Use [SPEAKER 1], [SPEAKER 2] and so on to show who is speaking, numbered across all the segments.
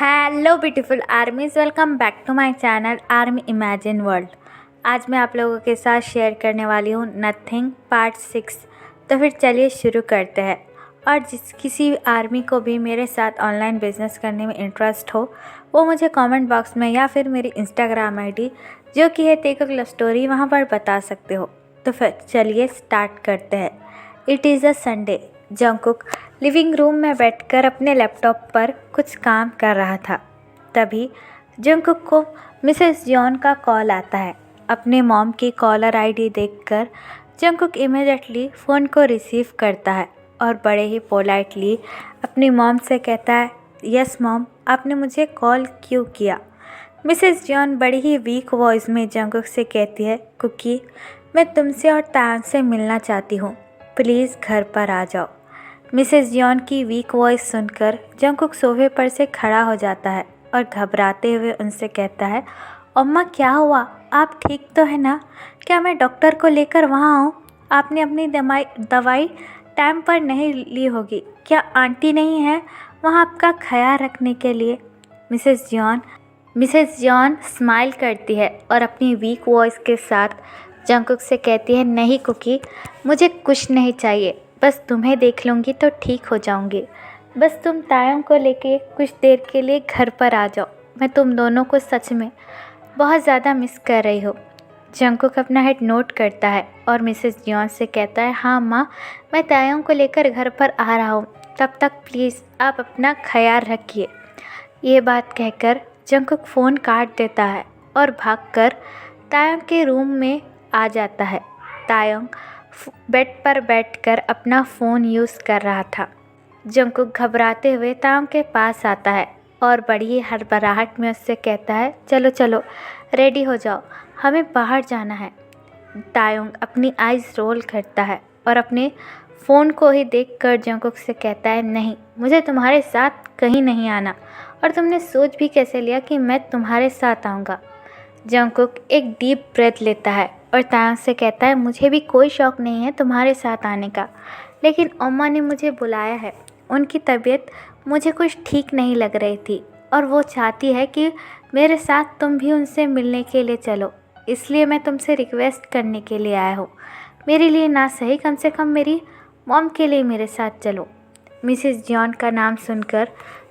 [SPEAKER 1] Hello beautiful armies, welcome back to my channel army imagine world. आज मैं आप लोगों के साथ शेयर करने वाली हूँ नथिंग पार्ट 6। तो फिर चलिए शुरू करते हैं। और किसी आर्मी को भी मेरे साथ ऑनलाइन बिजनेस करने में इंटरेस्ट हो, वो मुझे कमेंट बॉक्स में या फिर मेरी इंस्टाग्राम आईडी जो कि है टेक लव स्टोरी, वहाँ पर बता सकते हो। तो फिर चलिए स्टार्ट करते हैं। It is a Sunday. Jungkook living room में बैठकर अपने लैपटॉप पर कुछ काम कर रहा था। तभी जंगकुक को मिसेस जॉन का कॉल आता है। अपने मॉम की कॉलर आईडी देखकर जंगकुक इमीडिएटली फ़ोन को रिसीव करता है और बड़े ही पोलाइटली अपनी मॉम से कहता है, यस मॉम, आपने मुझे कॉल क्यों किया? मिसेस जॉन बड़ी ही वीक वॉइस में जंगकुक से कहती है, कुकी, मैं तुमसे और तान से मिलना चाहती हूँ, प्लीज़ घर पर आ जाओ। मिसेस जॉन की वीक वॉइस सुनकर जंगकुक सोफे पर से खड़ा हो जाता है और घबराते हुए उनसे कहता है, अम्मा क्या हुआ? आप ठीक तो है ना? क्या मैं डॉक्टर को लेकर वहाँ आऊँ? आपने अपनी दवाई टाइम पर नहीं ली होगी। क्या आंटी नहीं है वहाँ आपका ख्याल रखने के लिए? मिसेस जॉन स्माइल करती है और अपनी वीक वॉइस के साथ जंगकुक से कहती है, नहीं कुकी, मुझे कुछ नहीं चाहिए, बस तुम्हें देख लूँगी तो ठीक हो जाऊँगी। बस तुम तायों को लेके कुछ देर के लिए घर पर आ जाओ। मैं तुम दोनों को सच में बहुत ज़्यादा मिस कर रही हूँ। जंगकुक अपना हेड नोट करता है और मिसेस जॉन से कहता है, हाँ माँ, मैं तायों को लेकर घर पर आ रहा हूँ, तब तक प्लीज़ आप अपना ख्याल रखिए। ये बात कहकर जंगकुक फ़ोन काट देता है और भागकर तायों के रूम में आ जाता है। तायोंग बेड पर बैठकर अपना फ़ोन यूज़ कर रहा था। जंगकुक घबराते हुए तायोंग के पास आता है और बड़ी ही हड़बड़ाहट में उससे कहता है, चलो चलो रेडी हो जाओ, हमें बाहर जाना है। तायोंग अपनी आइज़ रोल करता है और अपने फ़ोन को ही देखकर जंगकुक से कहता है, नहीं, मुझे तुम्हारे साथ कहीं नहीं आना, और तुमने सोच भी कैसे लिया कि मैं तुम्हारे साथ आऊँगा? जंगकुक एक डीप ब्रेथ लेता है और तायोंग से कहता है, मुझे भी कोई शौक़ नहीं है तुम्हारे साथ आने का, लेकिन अम्मा ने मुझे बुलाया है। उनकी तबीयत मुझे कुछ ठीक नहीं लग रही थी और वो चाहती है कि मेरे साथ तुम भी उनसे मिलने के लिए चलो, इसलिए मैं तुमसे रिक्वेस्ट करने के लिए आया हूँ। मेरे लिए ना सही, कम से कम मेरी मॉम के लिए मेरे साथ चलो। मिसेस जॉन का नाम सुनकर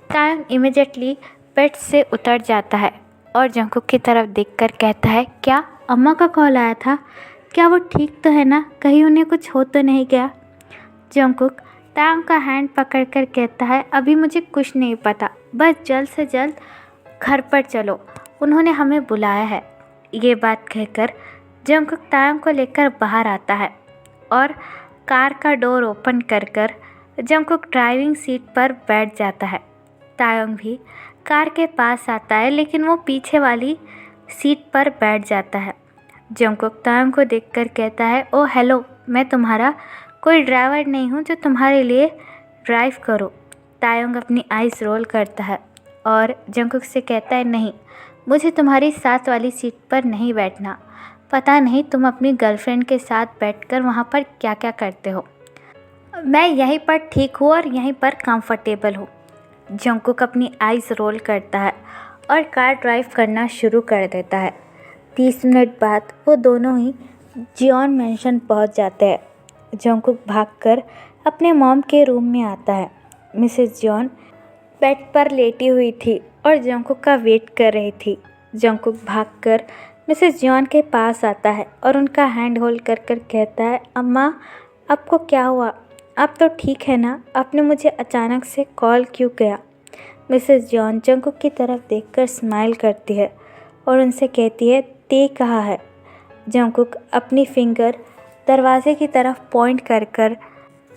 [SPEAKER 1] तायोंग इमीडिएटली बेड से उतर जाता है और जंगकुक की तरफ देखकर कहता है, क्या अम्मा का कॉल आया था? क्या वो ठीक तो है ना? कहीं उन्हें कुछ हो तो नहीं गया? जंगकुक तायोंग का हैंड पकड़कर कहता है, अभी मुझे कुछ नहीं पता, बस जल्द से जल्द घर पर चलो, उन्होंने हमें बुलाया है। ये बात कहकर जंगकुक तायोंग को लेकर बाहर आता है और कार का डोर ओपन कर जंगकुक ड्राइविंग सीट पर बैठ जाता है। तायोंग भी कार के पास आता है, लेकिन वो पीछे वाली सीट पर बैठ जाता है। जंगकुक तायोंग को देखकर कहता है, ओ हेलो, मैं तुम्हारा कोई ड्राइवर नहीं हूँ जो तुम्हारे लिए ड्राइव करो। तायोंग अपनी आइज़ रोल करता है और जंगकुक से कहता है, नहीं, मुझे तुम्हारी साथ वाली सीट पर नहीं बैठना। पता नहीं तुम अपनी गर्लफ्रेंड के साथ बैठकर वहाँ पर क्या क्या करते हो। मैं यहीं पर ठीक हूँ और यहीं पर कंफर्टेबल हूँ। जंगकुक अपनी आइज़ रोल करता है और कार ड्राइव करना शुरू कर देता है। 30 मिनट बाद वो दोनों ही जियोन मैंशन पहुँच जाते हैं। जंगकुक भागकर अपने मॉम के रूम में आता है। मिसेस जॉन बेड पर लेटी हुई थी और जंगकुक का वेट कर रही थी। जंगकुक भागकर मिसेस जॉन के पास आता है और उनका हैंड होल्ड कर कहता है, अम्मा, आपको क्या हुआ? आप तो ठीक है ना? आपने मुझे अचानक से कॉल क्यों किया? मिसेस जॉन जंगकुक की तरफ देखकर स्माइल करती है और उनसे कहती है, ते कहाँ है? जंगकुक अपनी फिंगर दरवाजे की तरफ पॉइंट कर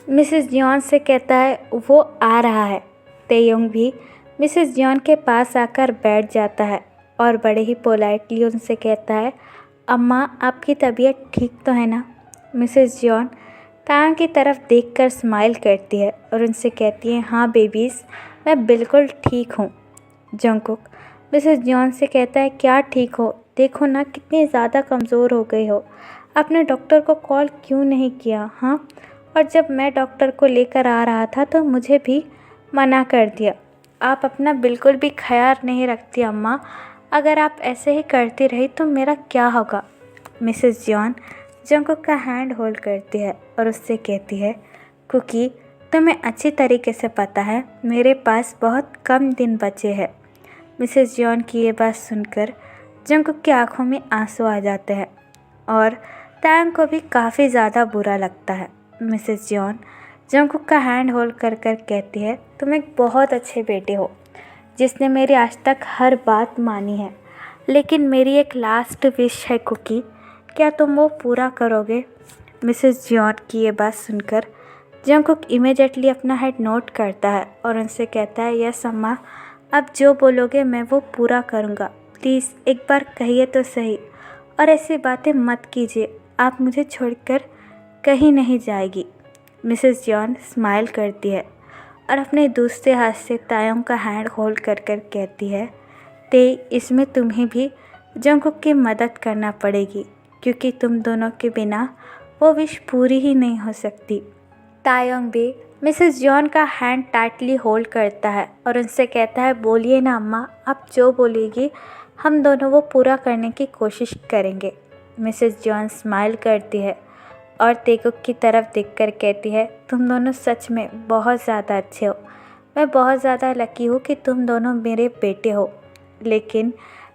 [SPEAKER 1] मिसेस जॉन से कहता है, वो आ रहा है। तेयोंग भी मिसेस जॉन के पास आकर बैठ जाता है और बड़े ही पोलाइटली उनसे कहता है, अम्मा, आपकी तबीयत ठीक तो है ना? मिसेस जॉन तायोंग की तरफ देखकर स्माइल करती है और उनसे कहती है, हाँ बेबीज़, मैं बिल्कुल ठीक हूँ। जंगकुक मिसेस जॉन से कहता है, क्या ठीक हो? देखो ना कितनी ज़्यादा कमज़ोर हो गई हो। आपने डॉक्टर को कॉल क्यों नहीं किया? हाँ, और जब मैं डॉक्टर को लेकर आ रहा था तो मुझे भी मना कर दिया। आप अपना बिल्कुल भी ख्याल नहीं रखती अम्मा। अगर आप ऐसे ही करती रही तो मेरा क्या होगा। मिसेस जॉन जंगकुक का हैंड होल्ड करती है और उससे कहती है, कुकी तुम्हें अच्छी तरीके से पता है मेरे पास बहुत कम दिन बचे हैं। मिसेस जॉन की ये बात सुनकर जंगकुक की आंखों में आंसू आ जाते हैं और तायंग को भी काफ़ी ज़्यादा बुरा लगता है। मिसेस जॉन जंगकुक का हैंड होल्ड कर कर कहती है, तुम एक बहुत अच्छे बेटे हो जिसने मेरी आज तक हर बात मानी है, लेकिन मेरी एक लास्ट विश है कुकी, क्या तुम वो पूरा करोगे। मिसेस जॉन की ये बात सुनकर जंगकुक इमीडिएटली अपना हेड नोट करता है और उनसे कहता है, यस अम्मा, अब जो बोलोगे मैं वो पूरा करूँगा। प्लीज़ एक बार कहिए तो सही, और ऐसी बातें मत कीजिए, आप मुझे छोड़कर कहीं नहीं जाएगी। मिसेस जॉन स्माइल करती है और अपने दूसरे हाथ से तायोंग का हैंड होल्ड कर कर कहती है, ते इसमें तुम्हें भी जंगकुक की मदद करना पड़ेगी, क्योंकि तुम दोनों के बिना वो विश पूरी ही नहीं हो सकती। तायोंग भी मिसेस जॉन का हैंड टाइटली होल्ड करता है और उनसे कहता है, बोलिए ना अम्मा, आप जो बोलेगी हम दोनों वो पूरा करने की कोशिश करेंगे। मिसेस जॉन स्माइल करती है और तेकुक की तरफ देखकर कहती है, तुम दोनों सच में बहुत ज़्यादा अच्छे हो। मैं बहुत ज़्यादा लकी हूँ कि तुम दोनों मेरे बेटे हो, लेकिन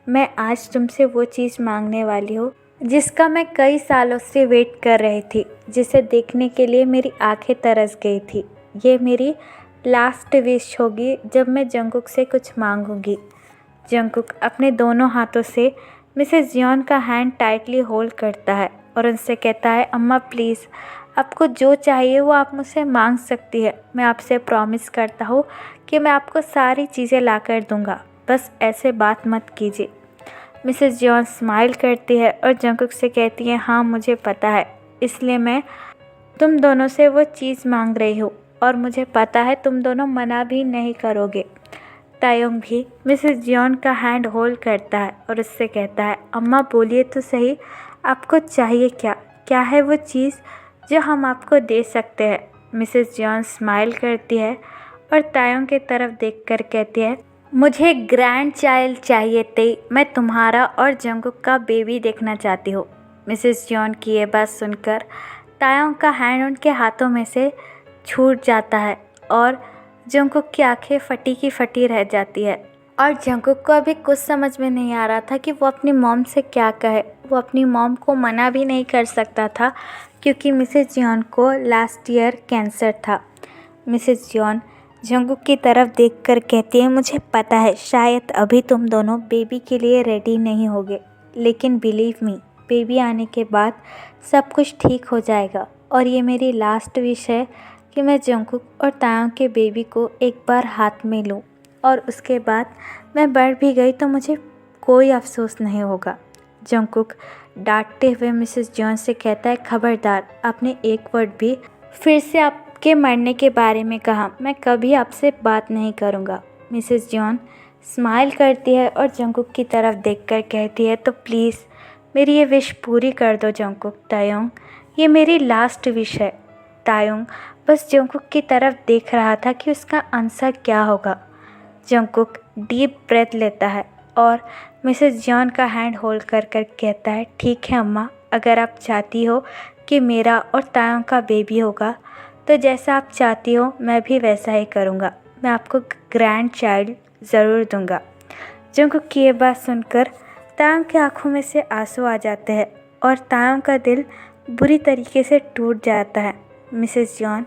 [SPEAKER 1] मैं आज तुमसे वो चीज़ मांगने वाली हूँ जिसका मैं कई सालों से वेट कर रही थी, जिसे देखने के लिए मेरी आंखें तरस गई थी। ये मेरी लास्ट विश होगी जब मैं जंगकुक से कुछ मांगूंगी। जंगकुक अपने दोनों हाथों से मिसेस जॉन का हैंड टाइटली होल्ड करता है और उनसे कहता है, अम्मा प्लीज़, आपको जो चाहिए वो आप मुझसे मांग सकती है। मैं आपसे प्रॉमिस करता हूँ कि मैं आपको सारी चीज़ें ला कर दूँगा, बस ऐसे बात मत कीजिए। मिसेस जॉन स्माइल करती है और जंगकुक से कहती है, हाँ मुझे पता है, इसलिए मैं तुम दोनों से वो चीज़ मांग रही हूँ और मुझे पता है तुम दोनों मना भी नहीं करोगे। तायोंग भी मिसेस जॉन का हैंड होल्ड करता है और उससे कहता है, अम्मा बोलिए तो सही, आपको चाहिए क्या, क्या है वो चीज़ जो हम आपको दे सकते हैं। मिसेस जॉन स्माइल करती है और तायोंग की तरफ देखकर कहती है, मुझे ग्रैंड चाइल्ड चाहिए थे, मैं तुम्हारा और जंगकुक का बेबी देखना चाहती हूँ। मिसेस जॉन की ये बात सुनकर तायोंग का हैंड उनके हाथों में से छूट जाता है और जंगकुक की आंखें फटी की फटी रह जाती है और जंगकुक को अभी कुछ समझ में नहीं आ रहा था कि वो अपनी मॉम से क्या कहे। वो अपनी मॉम को मना भी नहीं कर सकता था क्योंकि मिसेस जॉन को लास्ट ईयर कैंसर था। मिसेस जॉन जंगकुक की तरफ देखकर कहती है, मुझे पता है शायद अभी तुम दोनों बेबी के लिए रेडी नहीं होगे, लेकिन बिलीव मी, बेबी आने के बाद सब कुछ ठीक हो जाएगा और ये मेरी लास्ट विश है कि मैं जंगकुक और तायोंग के बेबी को एक बार हाथ में लूँ और उसके बाद मैं बढ़ भी गई तो मुझे कोई अफसोस नहीं होगा। जंगकुक डांटते हुए मिसेस जॉन से कहता है, खबरदार, आपने एक वर्ड भी फिर से आपके मरने के बारे में कहा, मैं कभी आपसे बात नहीं करूँगा। मिसेस जॉन स्माइल करती है और जंगकुक की तरफ देखकर कहती है, तो प्लीज़ मेरी ये विश पूरी कर दो जंगकुक। तायोंग, ये मेरी लास्ट विश है। तायोंग बस जंगकुक की तरफ देख रहा था कि उसका आंसर क्या होगा। जंगकुक डीप ब्रेथ लेता है और मिसेस जॉन का हैंड होल्ड कर कर कहता है, ठीक है अम्मा, अगर आप चाहती हो कि मेरा और तायोंग का बेबी होगा तो जैसा आप चाहती हो मैं भी वैसा ही करूँगा, मैं आपको ग्रैंड चाइल्ड ज़रूर दूँगा। जंगकुक की ये बात सुनकर तायोंग की आंखों में से आंसू आ जाते हैं और तायोंग का दिल बुरी तरीके से टूट जाता है। मिसेस जॉन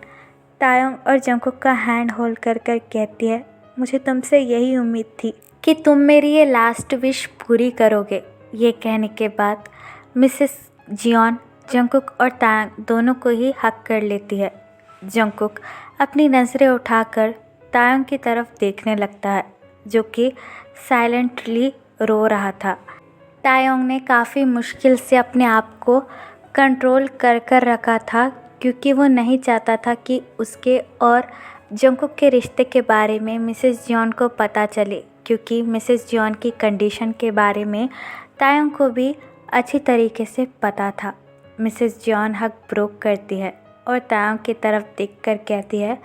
[SPEAKER 1] तायोंग और जंगकुक का हैंड होल्ड कर कर कहती है, मुझे तुमसे यही उम्मीद थी कि तुम मेरी ये लास्ट विश पूरी करोगे। ये कहने के बाद मिसेस जियोन जंगकुक और तायोंग दोनों को ही हक कर लेती है। जंगकुक अपनी नज़रें उठाकर तायोंग की तरफ देखने लगता है जो कि साइलेंटली रो रहा था। तायोंग ने काफ़ी मुश्किल से अपने आप को कंट्रोल कर कर रखा था क्योंकि वो नहीं चाहता था कि उसके और जंगकुक के रिश्ते के बारे में मिसेस जॉन को पता चले, क्योंकि मिसेस जॉन की कंडीशन के बारे में तायोंग को भी अच्छी तरीके से पता था। मिसेस जॉन हक ब्रोक करती है और तायोंग की तरफ देखकर कहती है,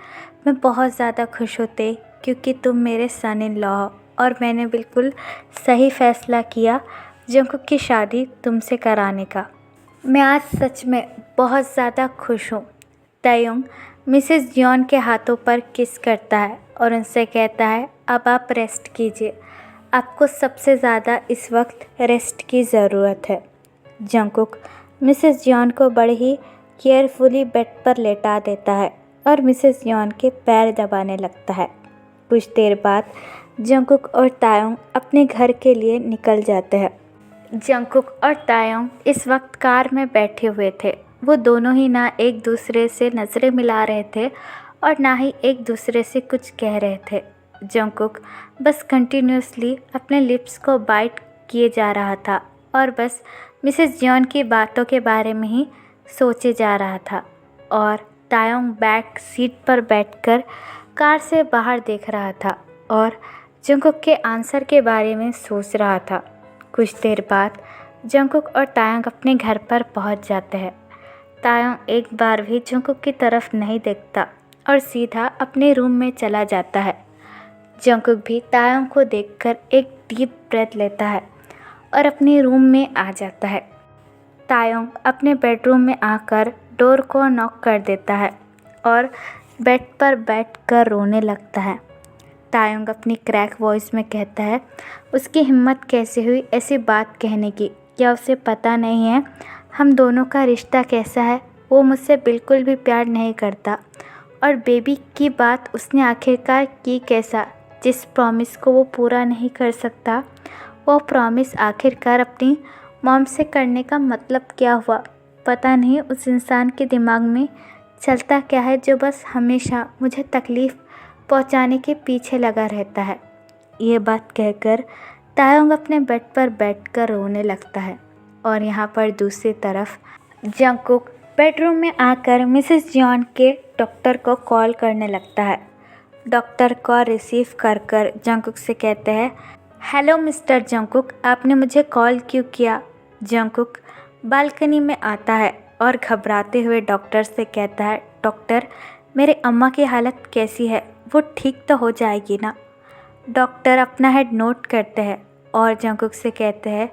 [SPEAKER 1] मैं बहुत ज़्यादा खुश होते क्योंकि तुम मेरे सन इन लॉ हो और मैंने बिल्कुल सही फैसला किया जंगकुक की शादी तुमसे कराने का। मैं आज सच में बहुत ज़्यादा खुश हूँ। तायुंग मिसेस जियोन के हाथों पर किस करता है और उनसे कहता है, अब आप रेस्ट कीजिए, आपको सबसे ज़्यादा इस वक्त रेस्ट की ज़रूरत है। जंगकुक मिसेस जियोन को बड़े ही केयरफुली बेड पर लेटा देता है और मिसेस जियोन के पैर दबाने लगता है। कुछ देर बाद जंगकुक और तायुंग अपने घर के लिए निकल जाते हैं। जंगकुक और तायुंग इस वक्त कार में बैठे हुए थे। वो दोनों ही ना एक दूसरे से नज़रें मिला रहे थे और ना ही एक दूसरे से कुछ कह रहे थे। जंगकुक बस कंटिन्यूसली अपने लिप्स को बाइट किए जा रहा था और बस मिसेस जियोन की बातों के बारे में ही सोचे जा रहा था और तायुंग बैक सीट पर बैठकर कार से बाहर देख रहा था और जंगकुक के आंसर के बारे में सोच रहा था। कुछ देर बाद जंगकुक और तायुंग अपने घर पर पहुंच जाते हैं। तायुंग एक बार भी जंगकुक की तरफ नहीं देखता और सीधा अपने रूम में चला जाता है। जंगकुक भी तायुंग को देखकर एक डीप ब्रेथ लेता है और अपने रूम में आ जाता है। तायुंग अपने बेडरूम में आकर डोर को नॉक कर देता है और बेड पर बैठकर रोने लगता है। तायुंग अपनी क्रैक वॉइस में कहता है, उसकी हिम्मत कैसे हुई ऐसी बात कहने की? क्या उसे पता नहीं है हम दोनों का रिश्ता कैसा है? वो मुझसे बिल्कुल भी प्यार नहीं करता और बेबी की बात उसने आखिरकार की कैसा, जिस प्रॉमिस को वो पूरा नहीं कर सकता? वो प्रॉमिस आखिरकार अपनी मॉम से करने का मतलब क्या हुआ? पता नहीं उस इंसान के दिमाग में चलता क्या है जो बस हमेशा मुझे तकलीफ़ पहुंचाने के पीछे लगा रहता है। ये बात कहकर तायुंग अपने बेड पर बैठकर रोने लगता है और यहाँ पर दूसरी तरफ जंगकुक बेडरूम में आकर मिसेस जियोन के डॉक्टर को कॉल करने लगता है। डॉक्टर कॉल रिसीव कर जंगकुक से कहते हैं, हेलो मिस्टर जंगकुक, आपने मुझे कॉल क्यों किया? जंगकुक बालकनी में आता है और घबराते हुए डॉक्टर से कहता है, डॉक्टर मेरे अम्मा की हालत कैसी है? वो ठीक तो हो जाएगी ना? डॉक्टर अपना हेड नोट करते हैं और जंगकुक से कहते हैं,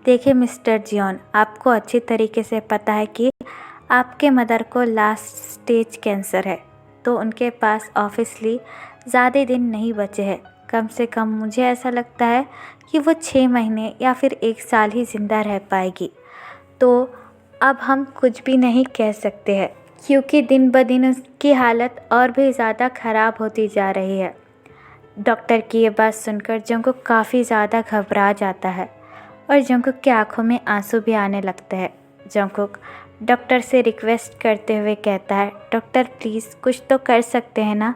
[SPEAKER 1] देखिए मिस्टर जियोन, आपको अच्छी तरीके से पता है कि आपके मदर को लास्ट स्टेज कैंसर है, तो उनके पास ऑफिसली ज़्यादा दिन नहीं बचे हैं। कम से कम मुझे ऐसा लगता है कि वो 6 महीने या फिर 1 साल ही ज़िंदा रह पाएगी। तो अब हम कुछ भी नहीं कह सकते हैं क्योंकि दिन ब दिन उसकी हालत और भी ज़्यादा ख़राब होती जा रही है। डॉक्टर की ये बात सुनकर जंगकुक काफ़ी ज़्यादा घबरा जाता है और जंगकुक की आंखों में आंसू भी आने लगते हैं। जंगकुक डॉक्टर से रिक्वेस्ट करते हुए कहता है, डॉक्टर प्लीज़ कुछ तो कर सकते हैं ना?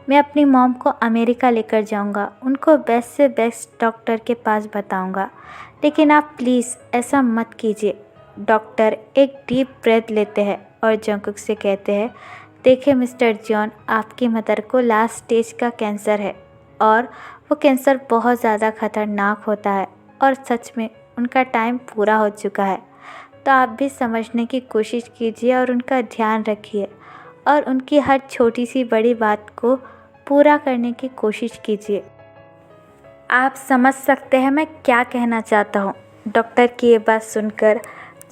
[SPEAKER 1] मैं अपनी मॉम को अमेरिका लेकर जाऊंगा, उनको बेस्ट से बेस्ट डॉक्टर के पास बताऊंगा, लेकिन आप प्लीज़ ऐसा मत कीजिए। डॉक्टर एक डीप ब्रेथ लेते हैं और जंगकुक से कहते हैं, देखिए मिस्टर जियोन, आपकी मदर को लास्ट स्टेज का कैंसर है और वो कैंसर बहुत ज़्यादा ख़तरनाक होता है और सच में उनका टाइम पूरा हो चुका है। तो आप भी समझने की कोशिश कीजिए और उनका ध्यान रखिए और उनकी हर छोटी सी बड़ी बात को पूरा करने की कोशिश कीजिए। आप समझ सकते हैं मैं क्या कहना चाहता हूँ। डॉक्टर की ये बात सुनकर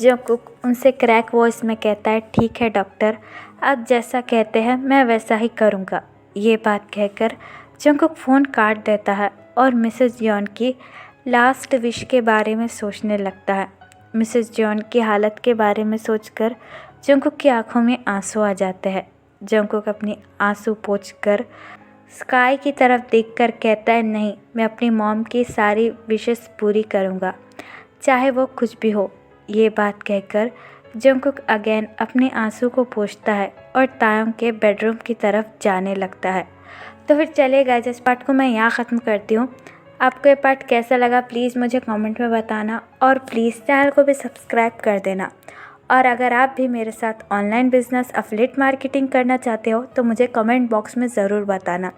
[SPEAKER 1] जंगकुक उनसे क्रैक वॉइस में कहता है, ठीक है डॉक्टर, आप जैसा कहते हैं मैं वैसा ही करूँगा। ये बात कहकर जंगकुक फ़ोन काट देता है और मिसेस जियोन की लास्ट विश के बारे में सोचने लगता है। मिसेस जियोन की हालत के बारे में सोचकर जंगकुक की आंखों में आंसू आ जाते हैं। जंगकुक अपनी आंसू पोंछकर स्काई की तरफ देखकर कहता है, नहीं, मैं अपनी मॉम की सारी विशेस पूरी करूँगा, चाहे वो कुछ भी हो। ये बात कहकर जंगकुक अगेन अपने आंसू को पोंछता है और तायुंग के बेडरूम की तरफ जाने लगता है। तो फिर चलेगा, इस पार्ट को मैं यहाँ ख़त्म करती हूँ। आपको ये पार्ट कैसा लगा प्लीज़ मुझे कमेंट में बताना और प्लीज़ चैनल को भी सब्सक्राइब कर देना। और अगर आप भी मेरे साथ ऑनलाइन बिजनेस एफिलिएट मार्केटिंग करना चाहते हो तो मुझे कमेंट बॉक्स में ज़रूर बताना।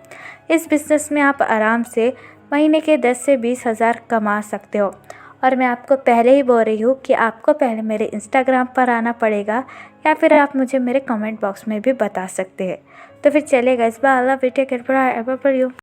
[SPEAKER 1] इस बिज़नेस में आप आराम से महीने के 10 से 20 हज़ार कमा सकते हो। और मैं आपको पहले ही बोल रही हूँ कि आपको पहले मेरे इंस्टाग्राम पर आना पड़ेगा या फिर आप मुझे मेरे कमेंट बॉक्स में भी बता सकते हैं। तो फिर चलेगा, इस बार अल्लाह बेटे कर पड़ा है।